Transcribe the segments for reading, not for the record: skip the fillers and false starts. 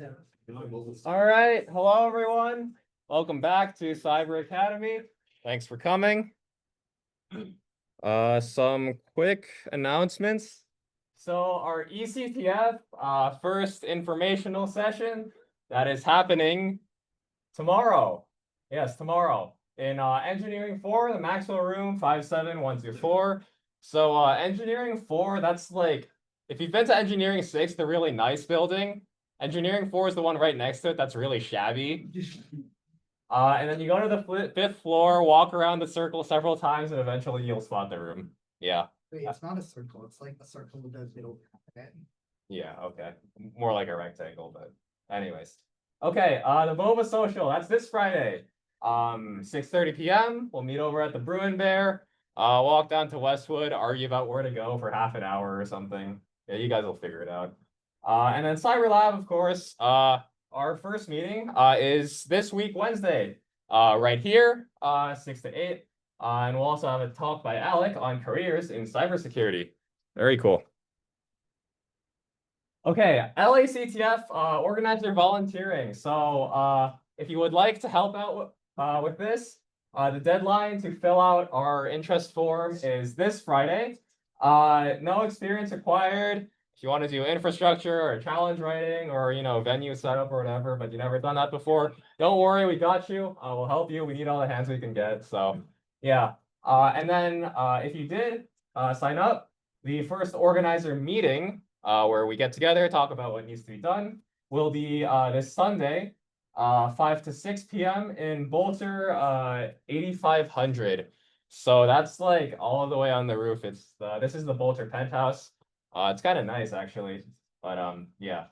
All right. Hello, everyone. Welcome back to Cyber Academy. Thanks for coming. Some quick announcements. So our ECTF first informational session that is happening tomorrow. Yes, tomorrow in Engineering 4, the Maxwell Room 57124. So Engineering 4, that's like, if you've been to Engineering 6, the really nice building. Engineering 4 is the one right next to it that's really shabby. And then you go to the fifth floor, walk around the circle several times, and eventually you'll spot the room. Yeah. Wait, it's not a circle. It's like a circle with a middle. Yeah, okay. More like a rectangle, but anyways. Okay, the Bova Social, that's this Friday. 6:30 p.m. We'll meet over at the Bruin Bear. Walk down to Westwood, argue about where to go for half an hour or something. Yeah, you guys will figure it out. And then Cyber Lab, of course. Our first meeting is this week, Wednesday, right here, 6 to 8. And we'll also have a talk by Alec on careers in cybersecurity. Very cool. Okay, LACTF organizer volunteering. So if you would like to help out with this, the deadline to fill out our interest form is this Friday. No experience required. If you want to do infrastructure or challenge writing or, venue setup or whatever, but you've never done that before, don't worry, we got you. We'll help you. We need all the hands we can get. So yeah. And then if you did sign up, the first organizer meeting where we get together, talk about what needs to be done, will be this Sunday, 5 to 6 p.m. in Bolter 8500. So that's like all the way on the roof. It's this is the Bolter penthouse. It's kind of nice actually, but yeah.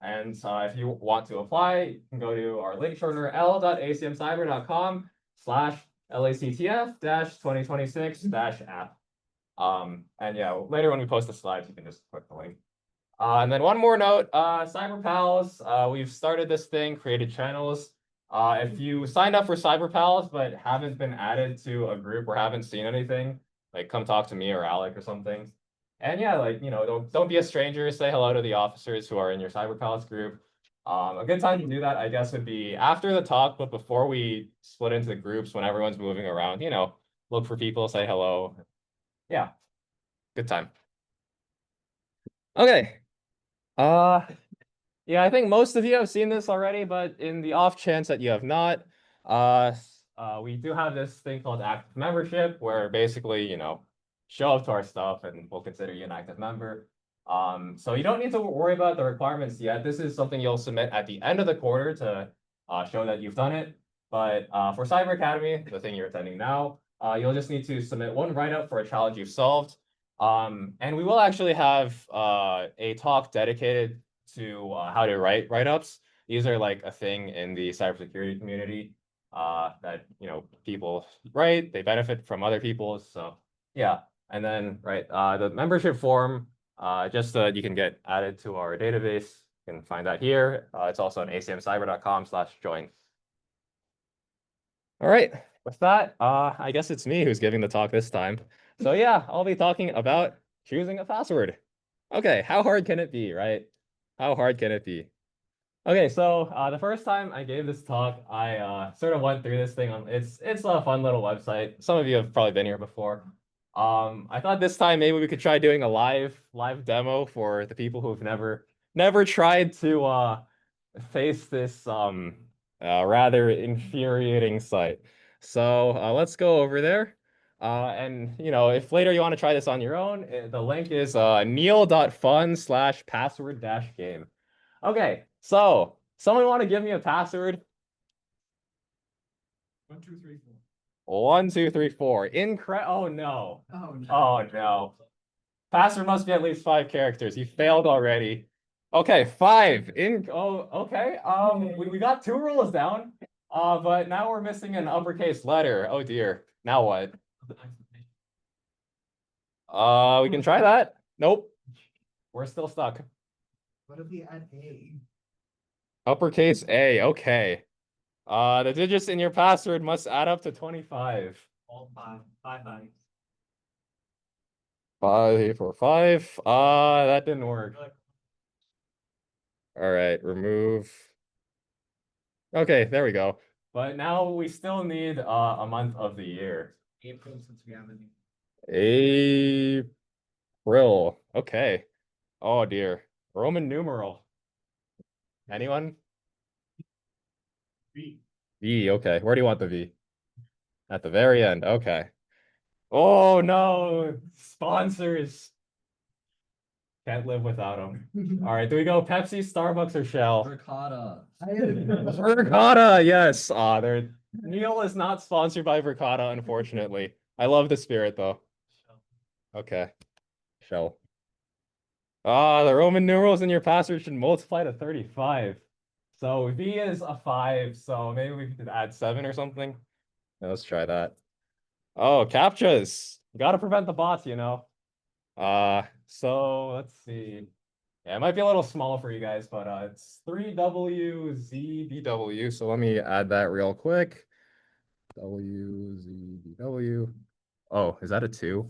And if you want to apply, you can go to our link shortener l.acmcyber.com/lactf-2026-app. And yeah, later when we post the slides, you can just click the link. And then one more note, Cyber Pals, we've started this thing, created channels. If you signed up for Cyber Pals but haven't been added to a group or haven't seen anything, like come talk to me or Alec or something. And yeah, like, don't be a stranger, say hello to the officers who are in your Cyber Pals group. A good time to do that, I guess, would be after the talk, but before we split into the groups, when everyone's moving around, look for people, say hello. Yeah, good time. Okay. Yeah, I think most of you have seen this already, but in the off chance that you have not, we do have this thing called active membership, where basically, show up to our stuff and we'll consider you an active member. So you don't need to worry about the requirements yet. This is something you'll submit at the end of the quarter to show that you've done it. But for Cyber Academy, the thing you're attending now, you'll just need to submit one write-up for a challenge you've solved. And we will actually have a talk dedicated to how to write write-ups. These are like a thing in the cybersecurity community that people write, they benefit from other people's. So yeah. And then the membership form, just so that you can get added to our database. You can find that here. It's also on acmcyber.com/join. All right, with that, I guess it's me who's giving the talk this time. So yeah, I'll be talking about choosing a password. Okay, how hard can it be, right? How hard can it be? Okay, so the first time I gave this talk, I sort of went through this thing on it's a fun little website. Some of you have probably been here before. I thought this time maybe we could try doing a live demo for the people who've never tried to face this rather infuriating site. So let's go over there. And if later you want to try this on your own, the link is neil.fun/password-game. Okay, so someone want to give me a password? 1, 2, 3, 4. 1, 2, 3, 4. Incorrect. Oh no. Oh no. Oh no. Password must be at least 5 characters. You failed already. Okay, 5. Okay. We got 2 rules down. But now we're missing an uppercase letter. Oh dear. Now what? We can try that. Nope. We're still stuck. What if we add A? Uppercase A. Okay. The digits in your password must add up to 25. All 5. 5 9. 5, 4, 5. That didn't work. All right, remove. Okay, there we go. But now we still need a month of the year. April, since we haven't. April. Okay. Oh dear. Roman numeral. Anyone? B. V. Okay. Where do you want the V? At the very end. Okay. Oh no. Sponsors. Can't live without them. All right. Do we go Pepsi, Starbucks, or Shell? Ricotta. Verkada. Yes. Neil is not sponsored by Verkada, unfortunately. I love the spirit though. Okay. Shell. The Roman numerals in your password should multiply to 35. So V is a 5, so maybe we could add 7 or something. Yeah, let's try that. Oh, CAPTCHAs. You gotta prevent the bots, you know. So let's see. Yeah, it might be a little small for you guys, but it's 3WZBW. So let me add that real quick. WZBW. Oh, is that a 2?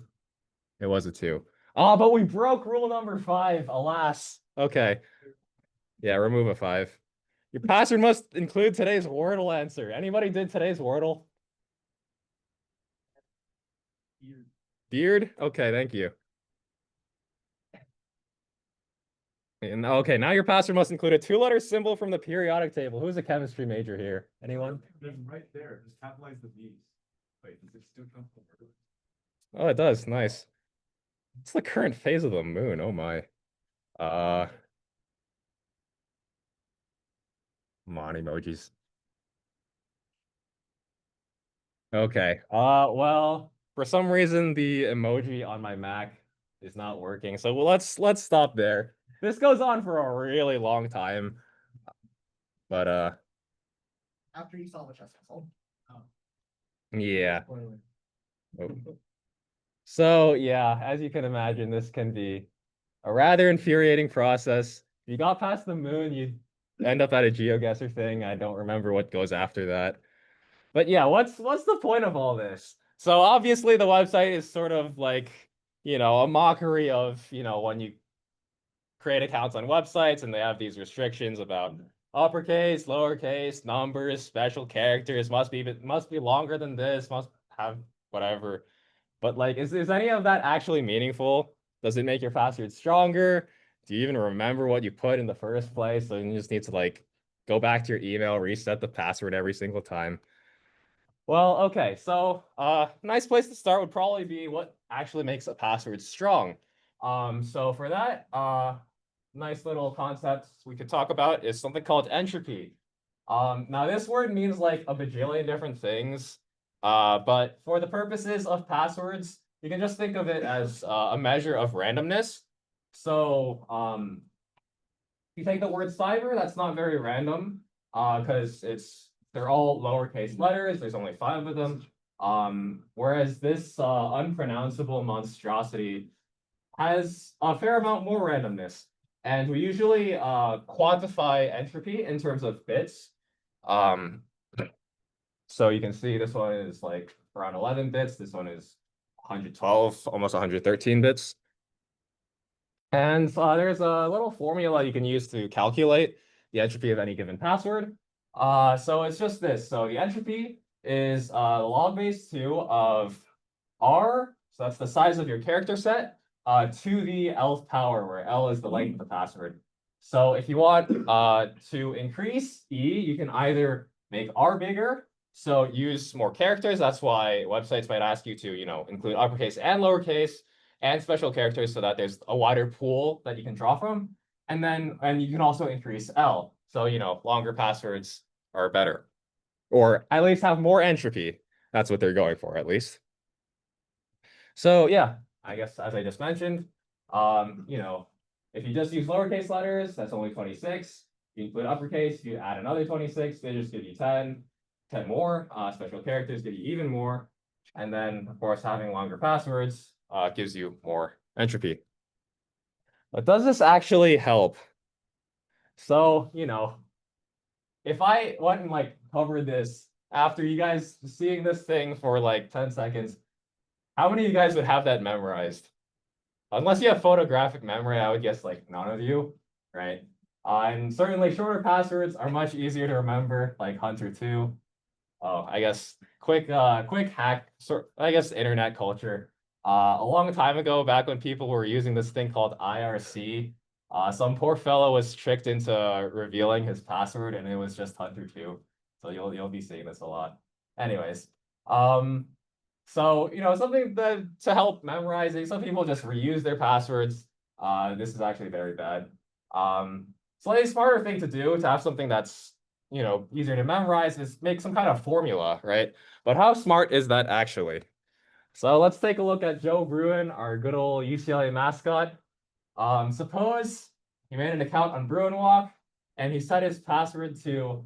It was a 2. Oh, but we broke rule number 5, alas. Okay. Yeah, remove a 5. Your password must include today's Wordle answer. Anybody did today's Wordle? Beard? Okay, thank you. And okay, now your password must include a 2-letter symbol from the periodic table. Who's a chemistry major here? Anyone? There's right there. Just capitalize the V's. Wait, does it still come from Word? Oh, it does. Nice. It's the current phase of the moon. Oh my. Come on, emojis. Okay. Well, for some reason the emoji on my Mac is not working. So let's stop there. This goes on for a really long time. But After you solve a chess puzzle. yeah. Spoiler. Oh. So yeah, as you can imagine, this can be a rather infuriating process. If you got past the moon, you end up at a GeoGuessr thing. I don't remember what goes after that. But yeah, what's the point of all this? So obviously the website is sort of like, a mockery of, when you create accounts on websites and they have these restrictions about uppercase, lowercase, numbers, special characters, must be longer than this, must have whatever. But like, is any of that actually meaningful? Does it make your password stronger? Do you even remember what you put in the first place? So you just need to like go back to your email, reset the password every single time. Well, okay, so nice place to start would probably be what actually makes a password strong. So for that, nice little concept we could talk about is something called entropy. Now this word means like a bajillion different things, but for the purposes of passwords, you can just think of it as a measure of randomness. So if you take the word cyber, that's not very random, because they're all lowercase letters. There's only 5 of them. Whereas this unpronounceable monstrosity has a fair amount more randomness. And we usually quantify entropy in terms of bits. So you can see this one is like around 11 bits. This one is 112, almost 113 bits. And there's a little formula you can use to calculate the entropy of any given password. So it's just this. So the entropy is log base 2 of R, so that's the size of your character set, to the Lth power, where L is the length of the password. So if you want to increase E, you can either make R bigger, so use more characters. That's why websites might ask you to, include uppercase and lowercase and special characters so that there's a wider pool that you can draw from. And you can also increase L. So, longer passwords are better. Or at least have more entropy. That's what they're going for, at least. So yeah, I guess as I just mentioned, if you just use lowercase letters, that's only 26. You include uppercase, you add another 26, they just give you 10 more. Special characters give you even more. And then, of course, having longer passwords gives you more entropy. But does this actually help? So, if I went and like covered this after you guys seeing this thing for like 10 seconds, how many of you guys would have that memorized? Unless you have photographic memory, I would guess like none of you, right? And certainly shorter passwords are much easier to remember, like Hunter2. Oh, I guess quick hack, I guess internet culture. A long time ago, back when people were using this thing called IRC, some poor fellow was tricked into revealing his password, and it was just Hunter2. So you'll be seeing this a lot. Anyways, um, so something that to help memorizing. Some people just reuse their passwords. This is actually very bad. Slightly smarter thing to do to have something that's easier to memorize is make some kind of formula, right? But how smart is that actually? So let's take a look at Joe Bruin, our good old UCLA mascot. Suppose he made an account on Bruin Walk and he set his password to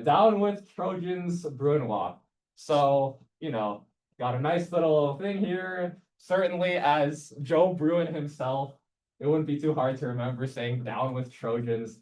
down with Trojans Bruin Walk. So, got a nice little thing here. Certainly, as Joe Bruin himself, it wouldn't be too hard to remember saying down with Trojans.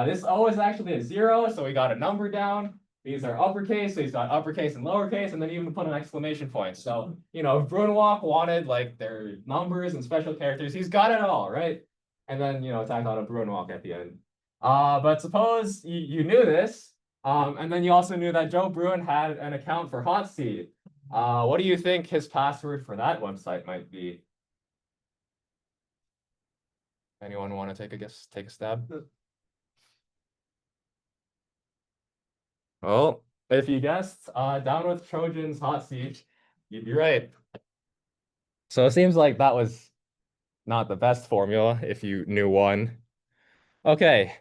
This O is actually a 0, so we got a number down. These are uppercase, so he's got uppercase and lowercase, and then even put an exclamation point. So, if Brunwalk wanted like their numbers and special characters, he's got it all, right? And then, tack on a Brunwalk at the end. But suppose you knew this, and then you also knew that Joe Bruin had an account for Hotseat. What do you think his password for that website might be? Anyone want to take a guess, take a stab? Well, if you guessed down with Trojans Hotseat, you'd be right. So it seems like that was not the best formula if you knew one. Okay,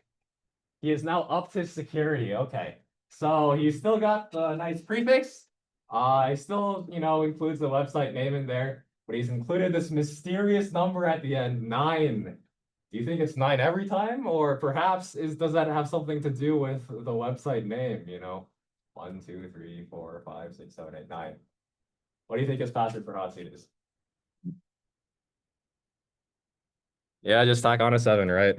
he is now up to security. Okay, so he's still got the nice prefix. He still, includes the website name in there, but he's included this mysterious number at the end, 9. Do you think it's 9 every time, or perhaps does that have something to do with the website name? 1, 2, 3, 4, 5, 6, 7, 8, 9. What do you think his password for Hotseat is? Yeah, just tack on a 7, right?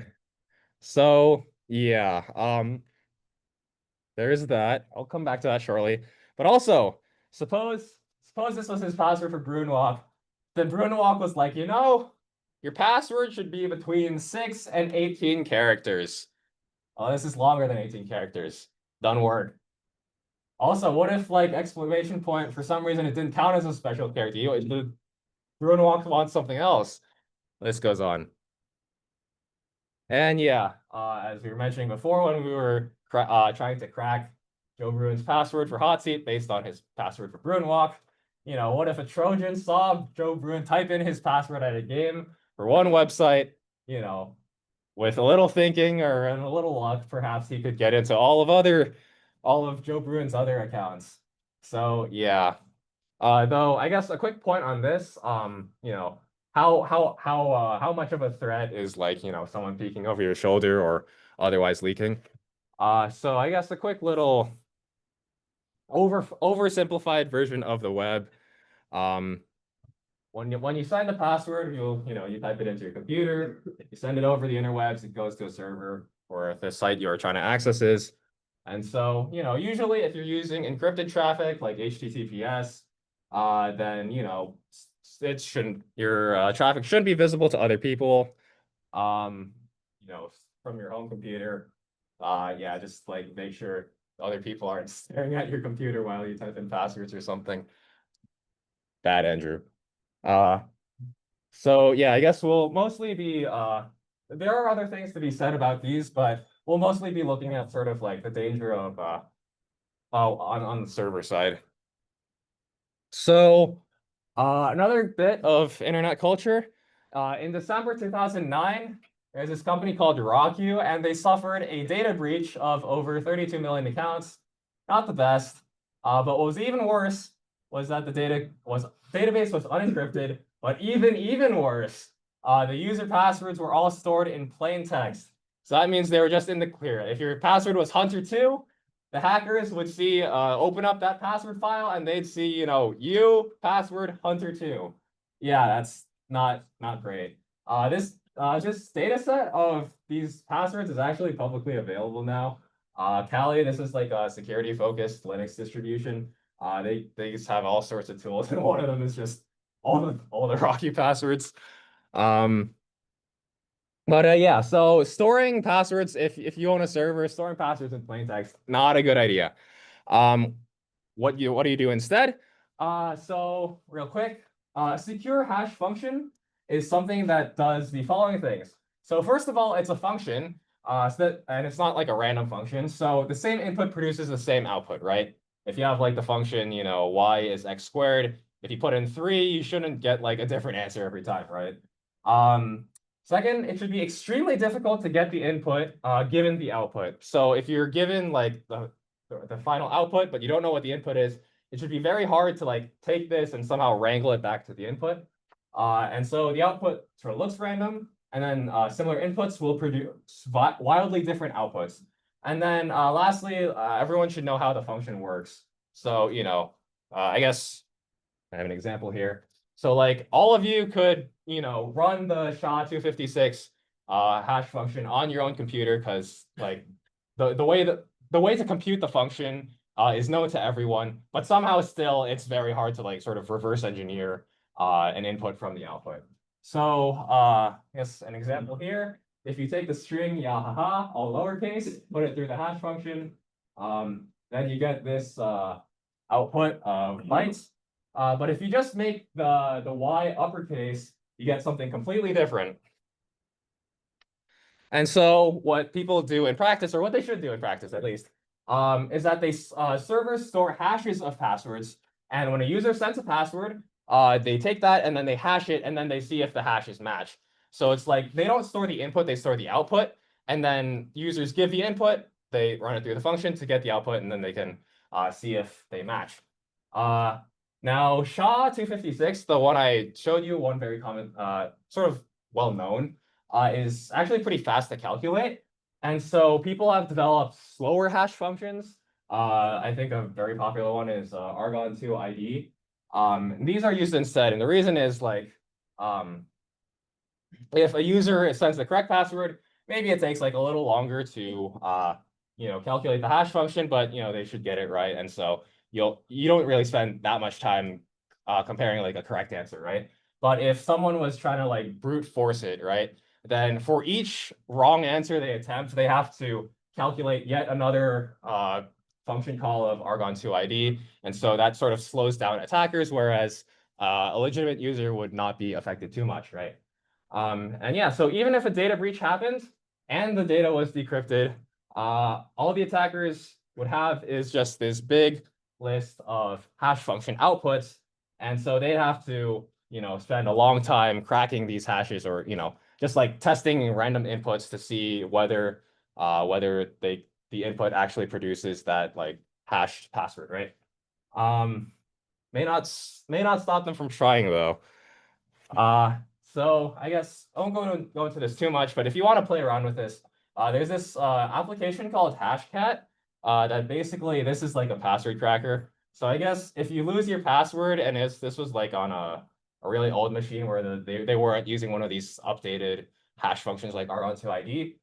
So yeah, there's that. I'll come back to that shortly. But also, suppose this was his password for Brunwalk. Then Brunwalk was like, your password should be between 6 and 18 characters. Oh, this is longer than 18 characters. Done work. Also, what if like exclamation point for some reason it didn't count as a special character? Brunwalk wants something else. This goes on. And yeah, as we were mentioning before, when we were trying to crack Joe Bruin's password for Hotseat based on his password for Bruinwalk, what if a Trojan saw Joe Bruin type in his password at a game for one website, with a little thinking or a little luck, perhaps he could get into all of Joe Bruin's other accounts. So yeah. Though I guess a quick point on this, how much of a threat is like, someone peeking over your shoulder or otherwise leaking? So I guess a quick little oversimplified version of the web. When you sign the password, you type it into your computer, you send it over the interwebs, it goes to a server or the site you're trying to access is. And so, usually if you're using encrypted traffic like HTTPS, then your traffic shouldn't be visible to other people. Um, from your home computer. Yeah, just like make sure other people aren't staring at your computer while you type in passwords or something. Bad, Andrew. Uh, so yeah, I guess we'll mostly be there are other things to be said about these, but we'll mostly be looking at sort of like the danger of on the server side. So another bit of internet culture. In December 2009, there's this company called RockU, and they suffered a data breach of over 32 million accounts. Not the best. But what was even worse was that the database was unencrypted, but even worse, the user passwords were all stored in plain text. So that means they were just in the clear. If your password was Hunter2, the hackers would see open up that password file and they'd see, you password Hunter2. Yeah, that's not great. This data set of these passwords is actually publicly available now. Kali, this is like a security focused Linux distribution. They just have all sorts of tools, and one of them is just all the Rocky passwords. But yeah, so storing passwords, if you own a server, storing passwords in plain text, not a good idea. Um, what do you do instead? So real quick, secure hash function is something that does the following things. So first of all, it's a function, and it's not like a random function. So the same input produces the same output, right? If you have like the function, y is x squared, if you put in 3, you shouldn't get like a different answer every time, right? Second, it should be extremely difficult to get the input given the output. So if you're given like the final output, but you don't know what the input is, it should be very hard to like take this and somehow wrangle it back to the input. And so the output sort of looks random, and then similar inputs will produce wildly different outputs. And then lastly, everyone should know how the function works. So, I guess I have an example here. So like all of you could, run the SHA-256 hash function on your own computer because like the way to compute the function is known to everyone, but somehow still it's very hard to like sort of reverse engineer an input from the output. So I guess an example here, if you take the string yahaha, all lowercase, put it through the hash function, then you get this output of bytes. But if you just make the y uppercase, you get something completely different. And so what people do in practice, or what they should do in practice at least, is that servers store hashes of passwords. And when a user sends a password, they take that and then they hash it, and then they see if the hashes match. So it's like they don't store the input, they store the output. And then users give the input, they run it through the function to get the output, and then they can see if they match. Now, SHA-256, the one I showed you, one very common, sort of well-known, is actually pretty fast to calculate. And so people have developed slower hash functions. I think a very popular one is Argon2 ID. These are used instead. And the reason is like, if a user sends the correct password, maybe it takes like a little longer to, calculate the hash function, but, they should get it right. And so you don't really spend that much time comparing like a correct answer, right? But if someone was trying to like brute force it, right? Then for each wrong answer they attempt, they have to calculate yet another function call of Argon2 ID. And so that sort of slows down attackers, whereas a legitimate user would not be affected too much, right? And yeah, so even if a data breach happened and the data was decrypted, all the attackers would have is just this big list of hash function outputs. And so they have to, spend a long time cracking these hashes, or, just like testing random inputs to see whether the input actually produces that like hashed password, right? May not stop them from trying though. So I guess I won't go into this too much, but if you want to play around with this, there's this application called Hashcat that basically this is like a password cracker. So I guess if you lose your password, and this was like on a really old machine where they weren't using one of these updated hash functions like Argon2 ID,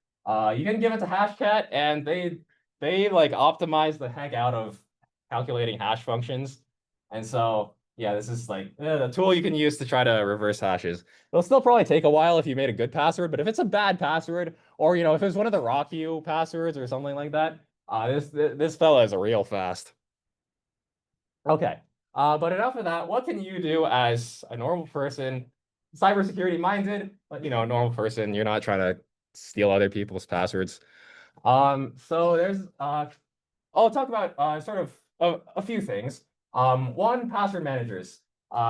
you can give it to Hashcat, and they like optimize the heck out of calculating hash functions. And so yeah, this is like the tool you can use to try to reverse hashes. It'll still probably take a while if you made a good password, but if it's a bad password, or if it's one of the RockU passwords or something like that, this fella is a real fast. Okay, but enough of that. What can you do as a normal person, cybersecurity minded, but a normal person? You're not trying to steal other people's passwords. So there's I'll talk about sort of a few things. One, password managers.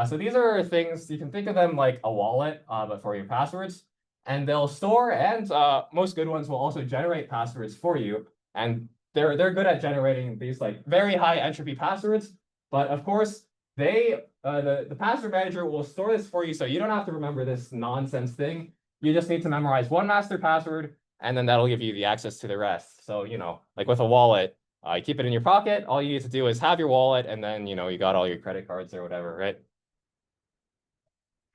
So these are things you can think of them like a wallet, but for your passwords. And they'll store, and most good ones will also generate passwords for you. And they're good at generating these like very high entropy passwords. But of course, the password manager will store this for you, so you don't have to remember this nonsense thing. You just need to memorize one master password, and then that'll give you the access to the rest. So like with a wallet. You keep it in your pocket. All you need to do is have your wallet, and then you got all your credit cards or whatever, right?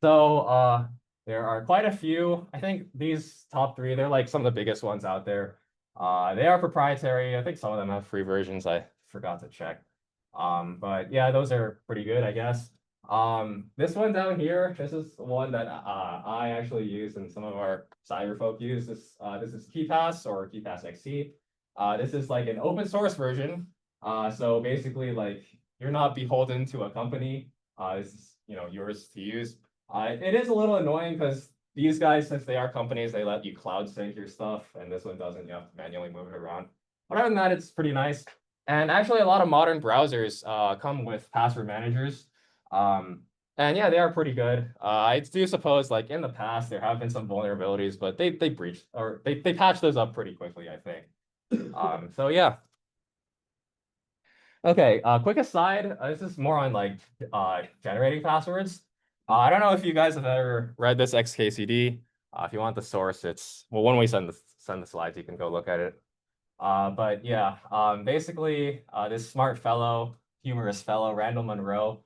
So there are quite a few. I think these top 3, they're like some of the biggest ones out there. They are proprietary. I think some of them have free versions. I forgot to check. But yeah, those are pretty good, I guess. This one down here, this is one that I actually use and some of our cyber folk use. This is KeyPass or KeyPass XT. This is like an open source version. So basically, like you're not beholden to a company. This is yours to use. It is a little annoying because these guys, since they are companies, they let you cloud sync your stuff, and this one doesn't. You have to manually move it around. But other than that, it's pretty nice. And actually, a lot of modern browsers come with password managers. And yeah, they are pretty good. I do suppose like in the past there have been some vulnerabilities, but they breached or they patched those up pretty quickly, I think. So yeah. Okay, quick aside, this is more on like generating passwords. I don't know if you guys have ever read this XKCD. If you want the source, it's well, when we send the slides, you can go look at it. But yeah, basically, this smart fellow, humorous fellow, Randall Monroe,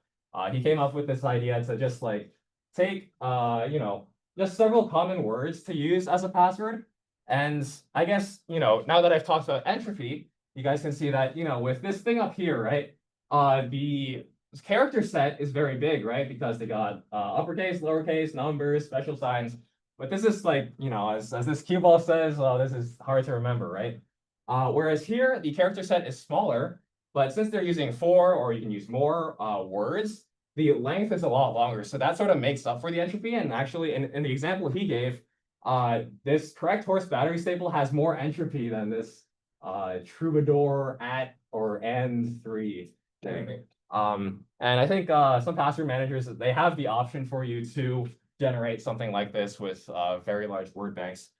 he came up with this idea to just like take, just several common words to use as a password. And I guess, now that I've talked about entropy, you guys can see that, with this thing up here, right? The character set is very big, right? Because they got uppercase, lowercase, numbers, special signs. But this is like, as this cue ball says, this is hard to remember, right? Whereas here, the character set is smaller, but since they're using 4 or you can use more words, the length is a lot longer. So that sort of makes up for the entropy. And actually, in the example he gave, this correct horse battery staple has more entropy than this troubadour at or and 3 thing. And I think some password managers, they have the option for you to generate something like this with very large word banks.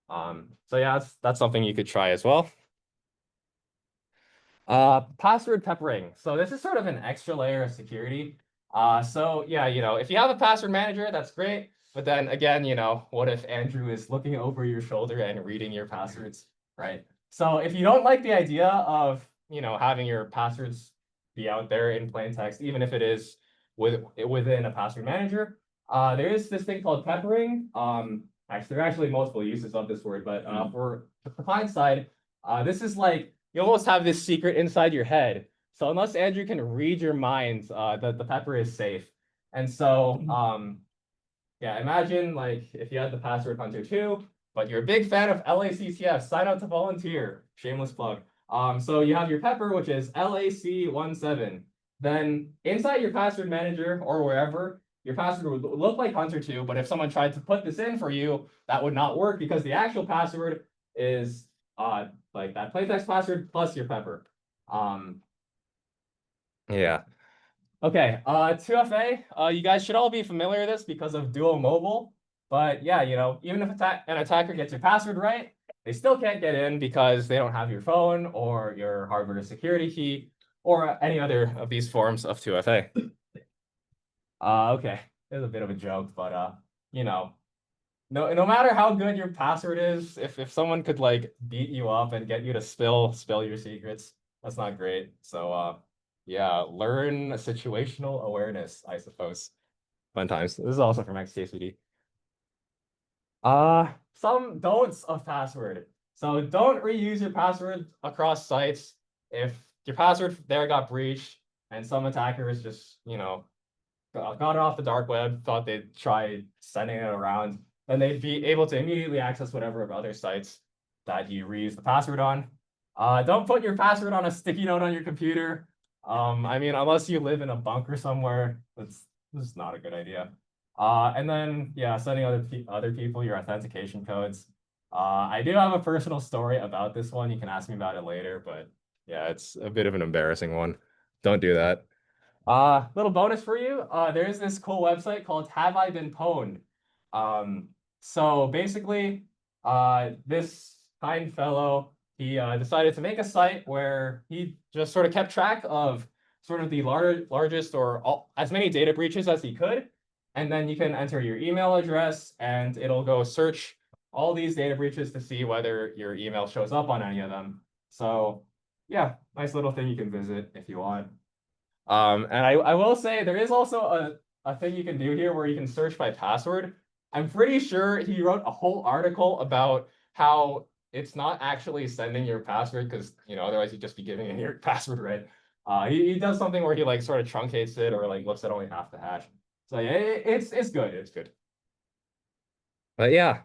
So yeah, that's something you could try as well. Password peppering. So this is sort of an extra layer of security. So yeah, if you have a password manager, that's great. But then again, what if Andrew is looking over your shoulder and reading your passwords, right? So if you don't like the idea of, having your passwords be out there in plain text, even if it is within a password manager, there is this thing called peppering. Actually, there are actually multiple uses of this word, but for the client side, this is like you almost have this secret inside your head. So unless Andrew can read your mind, the pepper is safe. And so, yeah, imagine like if you had the password hunter 2, but you're a big fan of LACTF, sign up to volunteer. Shameless plug. So you have your pepper, which is LAC17. Then inside your password manager or wherever, your password would look like hunter 2, but if someone tried to put this in for you, that would not work because the actual password is like that plaintext password plus your pepper. Yeah. Okay, 2FA, you guys should all be familiar with this because of Duo Mobile. But yeah, even if an attacker gets your password right, they still can't get in because they don't have your phone or your hardware security key or any other of these forms of 2FA. Okay, it's a bit of a joke, but no matter how good your password is, if someone could like beat you up and get you to spill your secrets, that's not great. So yeah, learn situational awareness, I suppose. Fun times. This is also from XKCD. Some don'ts of password. So don't reuse your password across sites. If your password there got breached and some attackers just, got it off the dark web, thought they'd try sending it around, then they'd be able to immediately access whatever other sites that you reuse the password on. Don't put your password on a sticky note on your computer. I mean, unless you live in a bunker somewhere, this is not a good idea. And then, yeah, sending other people your authentication codes. I do have a personal story about this one. You can ask me about it later, but yeah, it's a bit of an embarrassing one. Don't do that. Little bonus for you. There's this cool website called Have I Been Pwned? So basically, this kind fellow, he decided to make a site where he just sort of kept track of sort of the largest or as many data breaches as he could. And then you can enter your email address and it'll go search all these data breaches to see whether your email shows up on any of them. So yeah, nice little thing you can visit if you want. And I will say there is also a thing you can do here where you can search by password. I'm pretty sure he wrote a whole article about how it's not actually sending your password because otherwise you'd just be giving in your password, right? He does something where he like sort of truncates it or like looks at only half the hash. So yeah, it's good. It's good. But yeah.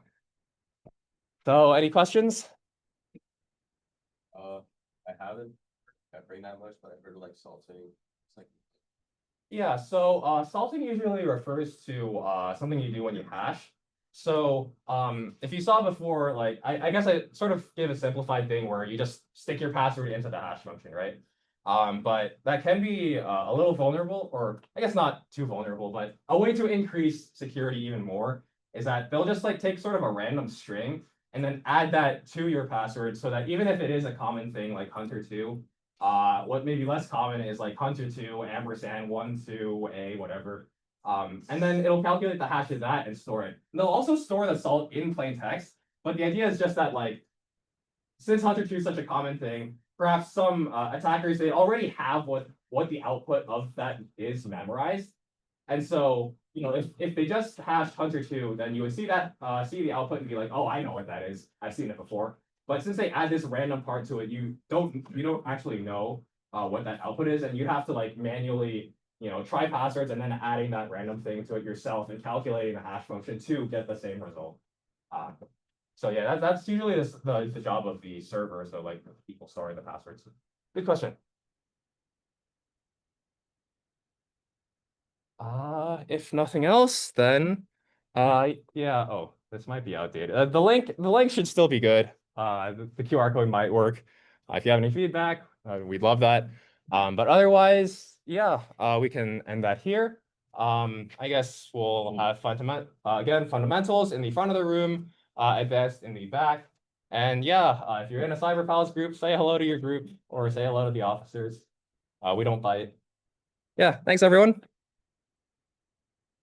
So any questions? I haven't bring that much, but I've heard like salting. It's like Yeah, so salting usually refers to something you do when you hash. So if you saw before, like I guess I sort of give a simplified thing where you just stick your password into the hash function, right? But that can be a little vulnerable, or I guess not too vulnerable, but a way to increase security even more is that they'll just like take sort of a random string and then add that to your password so that even if it is a common thing like Hunter2, what may be less common is like Hunter2 ampersand 12a whatever. And then it'll calculate the hash of that and store it. And they'll also store the salt in plain text, but the idea is just that like since Hunter2 is such a common thing, perhaps some attackers they already have what the output of that is memorized. And so, if they just hashed Hunter2, then you would see that see the output and be like, oh, I know what that is. I've seen it before. But since they add this random part to it, you don't actually know what that output is, and you have to like manually, try passwords and then adding that random thing to it yourself and calculating the hash function to get the same result. So yeah, that's usually the job of the server. So like people storing the passwords. Good question. If nothing else, then yeah. Oh, this might be outdated. The link should still be good. The QR code might work. If you have any feedback, we'd love that. But otherwise, yeah, we can end that here. I guess we'll have fundamentals in the front of the room, advanced in the back. And yeah, if you're in a cyber pals group, say hello to your group or say hello to the officers. We don't bite. Yeah, thanks everyone.